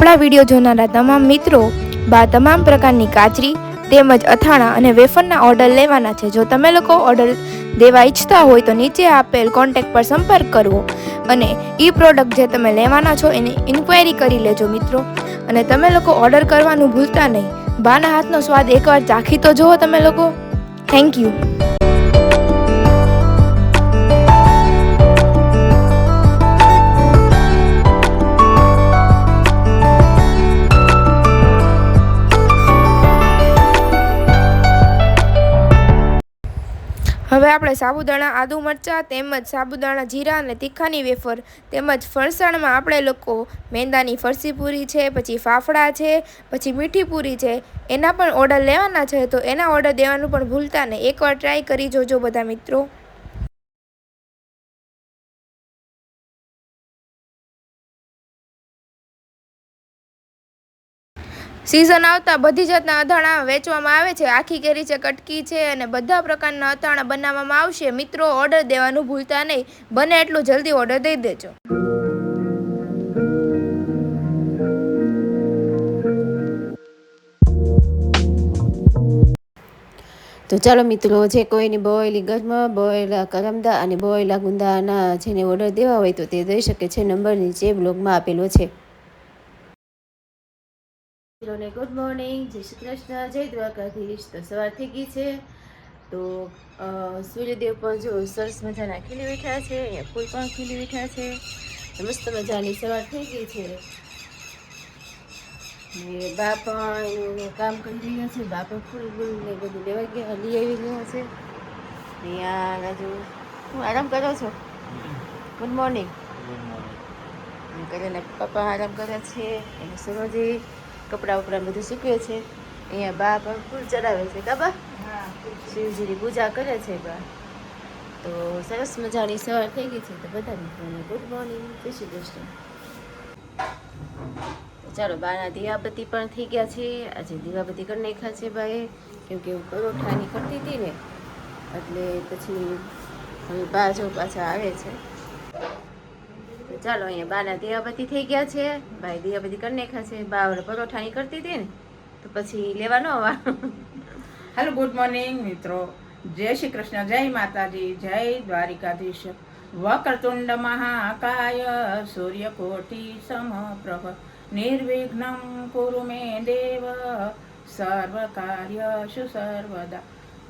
આપણા વિડીયો જોનારા તમામ મિત્રો તમામ પ્રકારની કાચરી તેમજ અથાણા અને વેફરના ઓર્ડર લેવાના છે। જો તમે લોકો ઓર્ડર દેવા ઈચ્છતા હોય તો નીચે આપેલ કોન્ટેક્ટ પર સંપર્ક કરવો અને એ પ્રોડક્ટ જે તમે લેવાના છો એની ઇન્ક્વાયરી કરી લેજો મિત્રો। અને તમે લોકો ઓર્ડર કરવાનું ભૂલતા નહીં। બાના હાથનો સ્વાદ એકવાર ચાખી તો જુઓ તમે લોકો। Thank you. હવે આપણે સાબુદાણા આદુ મરચાં તેમજ સાબુદાણા જીરા અને તીખાની વેફર તેમજ ફરસાણમાં આપણે લોકો મેંદાની ફરસી પૂરી છે, પછી ફાફડા છે, પછી મીઠી પૂરી છે, એના પણ ઓર્ડર લેવાના છે। તો એના ઓર્ડર દેવાનું પણ ભૂલતા નહીં। એકવાર ટ્રાય કરી જોજો બધા મિત્રો। સિઝન આવતા બધી જાતના અથાણા વેચવામાં આવે છે। આખી કેરી છે, કટકી છે અને બધા પ્રકારના અથાણા બનાવવામાં આવશે। મિત્રો ઓર્ડર દેવાનું ભૂલતા નહીં। બને એટલું જલ્દી ઓર્ડર દઈ દેજો। તો ચાલો મિત્રો, જે કોઈની બોયેલી ગજમાં, બોયેલા કરમદા અને બોયેલા ગુંદાના જેને ઓર્ડર દેવા હોય તો તે દઈ શકે છે। નંબર નીચે બ્લોગમાં આપેલો છે। મિત્રોને ગુડ મોર્નિંગ, જય શ્રી કૃષ્ણ, જય દ્વારકાધીશ। તો સવાર થઈ ગઈ છે તો સૂર્યદેવ પણ જો સરસ મજાના ખીલી ઉઠ્યા છે, અહીંયા ફૂલ પણ ખીલી ઉઠ્યા છે। મસ્ત મજાની સવાર થઈ ગઈ છે ને બા પણ એનું કામ કરી રહ્યા છે। બા પણ ફૂલ બૂલ ને બધું લેવા ગયા, લઈ આવી રહ્યા છે। અહીંયા બાજુ હું આરામ કરો છો? Good morning. કરીને પપ્પા આરામ કરે છે, એને સરોજી કપડાં ઉપડા બધું સૂકવે છે। અહીંયા બા પણ ફૂલ ચડાવે છે કાબા, શિવજીની પૂજા કરે છે બા। તો સરસ મજાની સવાર થઈ ગઈ છે। તો બધા મિત્રોને ગુડ મોર્નિંગ, જય શ્રી કૃષ્ણ। ચાલો, બાના દીવાબત્તી પણ થઈ ગયા છે। આજે દીવાબત્તી કરી નાખ્યા છે બાએ, કેમ કે હું પરોઠાની કરતી હતી ને એટલે પછી હવે બા જો પાછા આવે છે। તો ચાલો, અહીંયા બાના દીવાબત્તી થઈ ગયા છે, બાએ દીવાબત્તી કરી નાખ્યા છે। બા હવે પરોઠાની કરતી હતી ને તો પછી લેવાનો આવવા। હેલો, ગુડ મોર્નિંગ મિત્રો, જય શ્રી કૃષ્ણ, જય માતાજી, જય દ્વારિકાધીશ। વક્રતુંડ મહાકાય સૂર્યકોટિ સમપ્રભ નિર્વિઘ્નમ કુરુ મે દેવ સર્વ કાર્યશુ સર્વદા।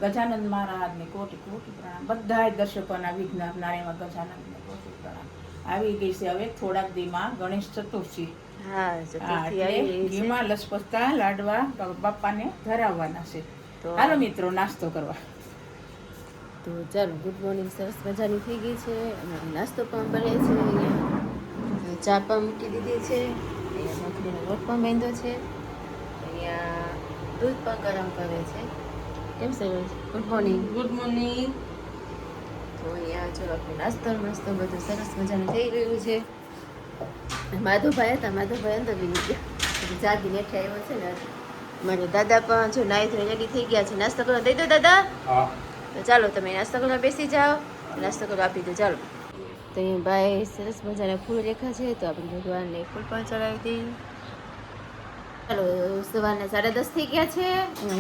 ગજાનંદ મહારાજને કોટી કોટી પ્રણામ। બધાય દર્શકોના વિઘ્ન હરનારાયણ ગજાનંદને કોટી પ્રણામ। આવી ગઈ છે હવે થોડાક દીમાં ગણેશ ચતુર્થી। ઘીમાં લસપસતા લાડવા બાપાને ધરાવવાના છે। હાલો મિત્રો, નાસ્તો કરવા। તો ચાલો, ગુડ મોર્નિંગ, સરસ મજાની થઈ ગઈ છે। અમારે નાસ્તો પણ બને છે। અહીંયા ચા પણ મૂકી દીધી છે। અહીંયા મખણીનો લોટ પણ બાંધ્યો છે। અહીંયા દૂધ પણ ગરમ કરે છે। કેમ sir? Good morning. Good morning. તો અહીંયા જો આપણે નાસ્તો મસ્તો બધું સરસ મજાનું થઈ રહ્યું છે। માધુભાઈ હતા, માધુભાઈ અંદર બી ગયા, જાગીને હેઠે આવ્યો છે ને। મારા દાદા પણ જો નાઈ ધોઈ રેડી થઈ ગયા છે। નાસ્તો કરવા દઈ દો દાદા? તો ચાલો, તમે નાસ્તો કરવા બેસી જાઓ, નાસ્તો કરવા આપી દો। ચાલો, તો અહીંયા ભાઈ સરસ મજાના ફૂલ રેખા છે તો આપણે ભગવાનને ફૂલ પણ ચડાવી દઈએ। ચાલો, સવારના 10:30 થઈ ગયા છે।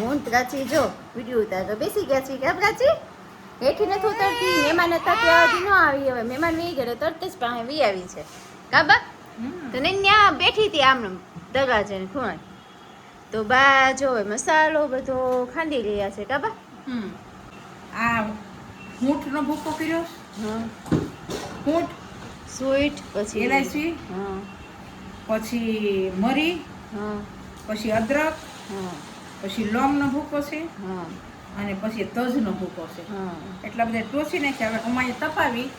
હું પ્રાચી જો વિડીયો ઉતારવા બેસી ગયા છે। ક્યાં પ્રાચી? હેઠી નથી ઉતરતી, મહેમાન હતા ત્યાંથી ન આવી, હવે મહેમાન વી ગયા તરત જ પાસે વી આવી છે કાબા। તો ને ત્યાં બેઠી હતી આમ દરવાજે ખૂણે, તો બા જો મસાલો બધો ખાંડી રહ્યા છે કાબા। આ ઊંટનો ભૂકો કર્યો, ઊંટ, સ્વીટ, પછી એલાયચી, પછી મરી, પછી અદરક, પછી લોંગનો ભૂકો છે અને પછી તજનો ભૂકો છે। એટલા બધા ટોસી નાખ્યા। હવે અમારે તપાવી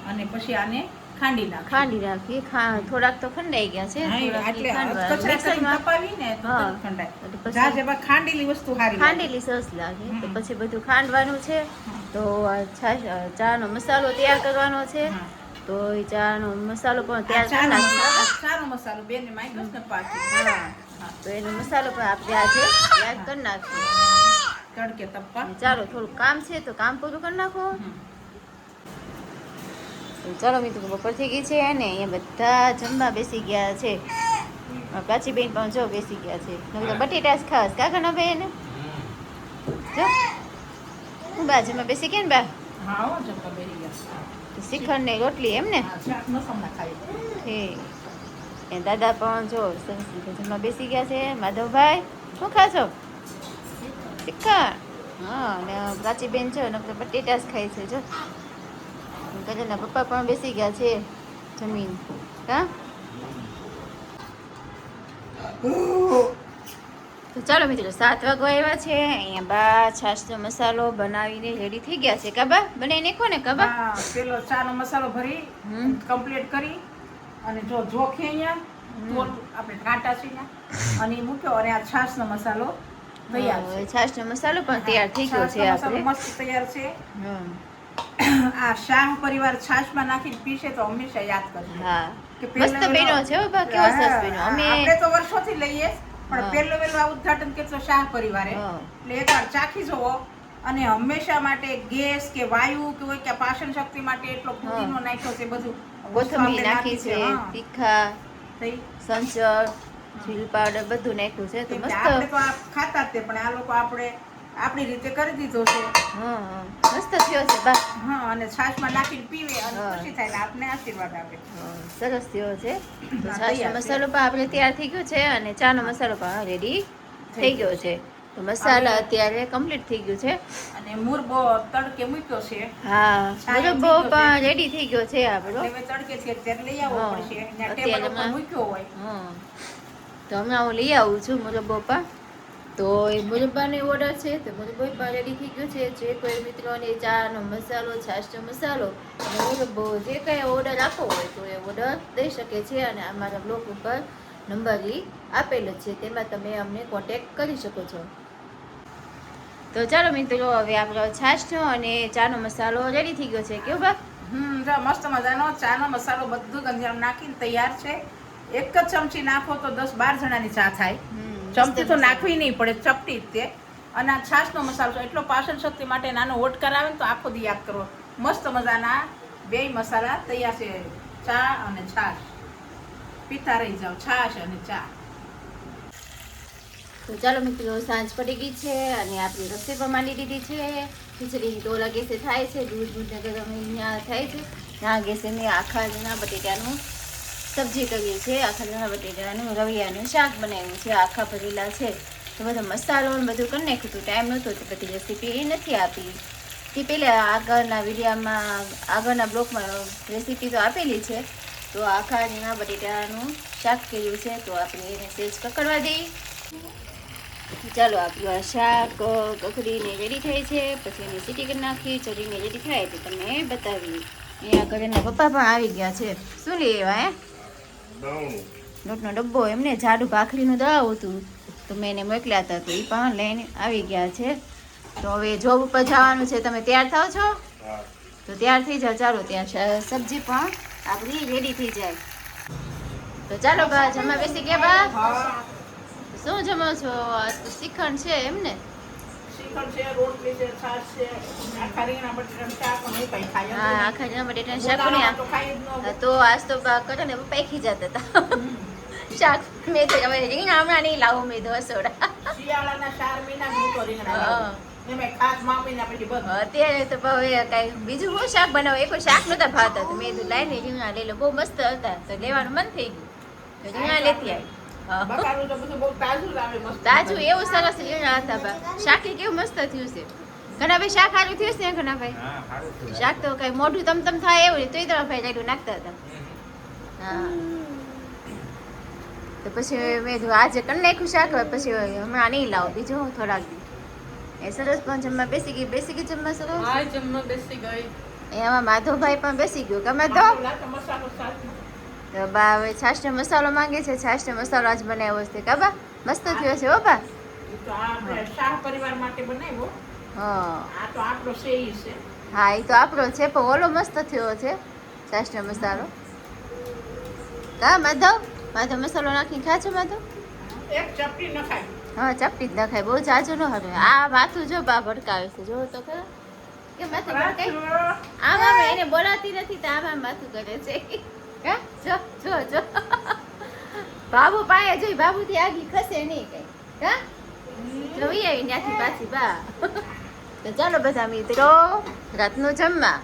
અને પછી આને ખાંડી નાખી। થોડાક તો ખંડાઈ ગયા છે, ખાંડેલી વસ્તુ સારી, ખાંડેલી સરસ લાગે। તો પછી બધું ખાંડવાનું છે। તો ચાનો મસાલો તૈયાર કરવાનો છે। તો એ ચાનો મસાલો પણ તૈયાર કરી નાખીએ। સારો મસાલો બેન માઇનસ ને પાછી, તો એનો મસાલો પણ આપણે આજે તૈયાર કરી નાખીએ તડકે તપવા। ચાલો, થોડું કામ છે તો કામ પૂરું કરી નાખો। ચાલો મિત્રો, બપોર થઈ ગઈ છે અને અહીંયા બધા જમવા બેસી ગયા છે। પ્રાચી બેન પણ જો બેસી ગયા છે નકર તો બટેટા જ ખાસ કાકા ના ભાઈ એને જો હું બાજુમાં બેસી ગયા ને બા હા હો જમવા બેસી ગયા. શ્રીખંડ ને રોટલી એમ ને હા, શાક મસાલા ખાઈ. એ દાદા પણ જો સરસ રીતે જમવા બેસી ગયા છે. માધવભાઈ શું ખાશો? શ્રીખંડ. હા ને પ્રાચી બેન જો નકર બટેટા જ ખાય છે જો. કાજલના પપ્પા પણ બેસી ગયા છે જમીન હા. તો ચાલો મિત્રો 7 વાગવા આવ્યા છે. અહીંયા બા છાશનો મસાલો બનાવીને રેડી થઈ ગયા છે. કાબા બનાવી નાખો ને કાબા. હા, પેલો ચાનો મસાલો ભરી કમ્પ્લીટ કરી અને જો જોખે અહીંયા તોલ આપણે કાંટા છે અહીંયા અને ઈ મૂક્યો અને આ છાશનો મસાલો તૈયાર છે. છાશનો મસાલો પણ તૈયાર થઈ ગયો છે છાશનો મસાલો આપણે. મસ્ત તૈયાર છે. હમ. આ શાહ પરિવાર છાશમાં નાખીને પીશે તો હંમેશા યાદ કરજો. હા કે મસ્ત બન્યો છે હો બા, કેવો સરસ બન્યો. અમે આપણે તો વર્ષોથી લઈએ પણ પહેલો વેલો આ ઉદ્ઘાટન કેટલો શાહ પરિવારે એટલે એકવાર ચાખી જોવો અને હંમેશા માટે ગેસ કે વાયુ કે હોય કે પાચન શક્તિ માટે એટલો પુદીનો નાખ્યો છે બધું કોથમીર નાખી છે, તીખા, થઈ સંચળ, જીલ પાવડર બધું નાખ્યું છે તો મસ્ત. આપણે તો આ ખાતા જ તે પણ આ લોકો આપણે આપણી રીતે કરી દીધો છે. હા મસ્ત થયો છે બા. હા અને છાશમાં નાખીને પીવે અને ખુશી થાય ને આપને આશીર્વાદ આપે. સરસ થયો છે. તો હા, છાશનો તૈયાર છે. મસાલો પણ આપણે તૈયાર થઈ ગયો છે અને ચાનો મસાલો પણ રેડી થઈ ગયો છે. તો મસાલા અત્યારે કમ્પ્લીટ થઈ ગયું છે. અને મુરબો તડકે મૂક્યો છે. હા છાયો મુરબ્બો થઈ ગયો છે. પણ રેડી થઈ ગયો છે આપણો. હવે તડકે છે ત્યારે લઈ આવવો હા, પડશે ત્યાં અત્યારે ટેબલ ઉપર માં- મૂક્યો હોય. હા તો હમણાં હું લઈ આવું છું મુરબ્બો પણ. તો એ મુરબ્બાનો ઓર્ડર છે તો મુરબ્બો પણ રેડી થઈ ગયો છે. જે કોઈ મિત્રોને ચાનો મસાલો, છાશનો મસાલો અને મુરબ્બો જે કંઈ ઓર્ડર આપવો હોય તો એ ઓર્ડર દઈ શકે છે અને અમારા બ્લોગ ઉપર નંબર આપેલો છે તેમાં તમે અમને કોન્ટેક્ટ કરી શકો છો. તો ચાલો મિત્રો હવે આપણો છાશનો અને ચાનો મસાલો રેડી થઈ ગયો છે. કેવું બા? જો મસ્ત મજાનો ચાનો મસાલો બધું ગંજામ નાખીને તૈયાર છે. એક જ ચમચી નાખો તો 10-12 જણાની ચા થાય. ચમચી તો નાખવી નહીં પડે, ચપટી જ તે. અને આ છાશનો મસાલો છે એટલો પાચન શક્તિ માટે નાનો ઓટકાર આવે ને તો આખો દી યાદ કરો. મસ્ત મજાના બેય મસાલા તૈયાર છે, ચા અને છાશ. પીતા રહી જાઓ છાશ અને ચા. તો ચાલો મિત્રો સાંજ પડી ગઈ છે અને આપણી રસોઈ પણ માંડી દીધી છે. ખીચડી તો ઓલા ગેસે થાય છે, દૂધ ને ગરમ અહીંયા થાય છે. આ ગેસે મેં આખા રીંગણા બટેટાનું સબ્જી કરી છે. આખા રીંગણા બટેટાનું રવિયાનું શાક બનાવ્યું છે. આખા ભરેલા છે તો બધો મસાલો ને બધું કરી નાખ્યું હતું. ટાઈમ નહોતો તો બધી રેસીપી નથી આપી. તે પહેલાં આગળના વિડીયોમાં આગળના બ્લોગમાં રેસીપી તો આપેલી છે. તો આખા રીંગણા બટેટાનું શાક કર્યું છે તો આપણે એને સેજ કકડવા દઈએ. ચાલો આપણું આ શાક કકડીને રેડી થાય છે. પછી એને સીટી કરી નાખી ચડીને રેડી થાય તો તમને બતાવી. અહીંયા ઘરેના પપ્પા પણ આવી ગયા છે. શું લઈ આવ્યા લોટનો ડબ્બો એમને જાડું ભાખરીનું દળાવું હતું તો મેં એને મોકલ્યા હતા તો એ પણ લઈને આવી ગયા છે. તો હવે જોબ ઉપર જવાનું છે. તમે તૈયાર થાવ છો? તો તૈયાર થઈ જાઓ. ચાલો ત્યાં સબ્જી પણ આપણી રેડી થઈ જાય. તો ચાલો બા જમવા બેસી ગયા બા. શું જમો છો? આજ તો શ્રીખંડ છે એમ ને? શ્રીખંડ છે, રોટલી છે, છાશ છે, આખા રીંગણા બટેટાનું શાક પણ એ કંઈ ખાય જ હા નહીં. આખા રીંગણા બટેટાનું શાક ગોળામાં તો બન્યા. ખાય જ ન હોય. તો આજ તો બા કરે ને પપ્પા ખીજાતા હતા. શાક મેં તો હવે રીંગણા હમણાં નહીં લાવું મેં તો સોડા. શિયાળાના 4 મહિના મૂકો રીંગણા હા. લાવો. એમાંય ખાસ મહિના પછી બંધ. અત્યારે તો હવે કઈ બીજું હું શાક બનાવું એ કોઈ શાક નતા ભાવતા તો મેં તો લાઈને રીંગણા લઈ લો. બહુ મસ્ત હતા તો લેવાનું મન થઈ ગયું તો રીંગણા લેતી આવી. હા. બકાલું તો બધું બહુ તાજું જ આવે મસ્ત. તાજું એવું સરસ રીંગણા હતા બા. શાકે કેવું મસ્ત થયું છે. ઘણા ભાઈ શાક સારું થયું છે ને ઘણા ભાઈ શાક તો કઈ મોઢું તમ થાય એવું નહીં તોય તમારા ભાઈ લાડુ નાખતા હતા. હા તો પછી મેં કીધું આજે કરી નાખ્યું શાક હવે પછી હમણાં નહીં લાવો બીજું હું થોડાક દી. એ સરસ પણ જમવા બેસી ગઈ જમવા સરસ. હા જમવા બેસી ગઈ. એમાં માધવભાઈ પણ બેસી ગયો. ગમે તો મસાલો સાથે તો બા હવે છાશનો મસાલો માંગે છે. છાશનો મસાલો આજ બનાવ્યો છે કાબા. મસ્ત થયો છે હો બા. ઈ તો આપણે શાહ પરિવાર માટે બનાવ્યો. હા આ તો આપણો છે ઈ છે. હા એ તો આપણો છે પણ ઓલો મસ્ત થયો છે છાશનો મસાલો. કા માધવ મસાલો નાખીને ખા છો માધવ? એક ચપટી ન ખાય. હા ચપટી જ નખાય બહુ જાજુ ન હવે. આ માથું જો બા ભડકાવે છે જો તો ખરા કે માથું ભડકાય. આમાં એને બોલાતી નથી તો આમાં માથું કરે છે. કા જો જો જો બાબુ પાયા જોઈ બાબુથી આગી ખસે નહીં કઈ હા જોઈ આવી ત્યાંથી પાછી બા તો ચાલો બધા મિત્રો રાતનું જમવા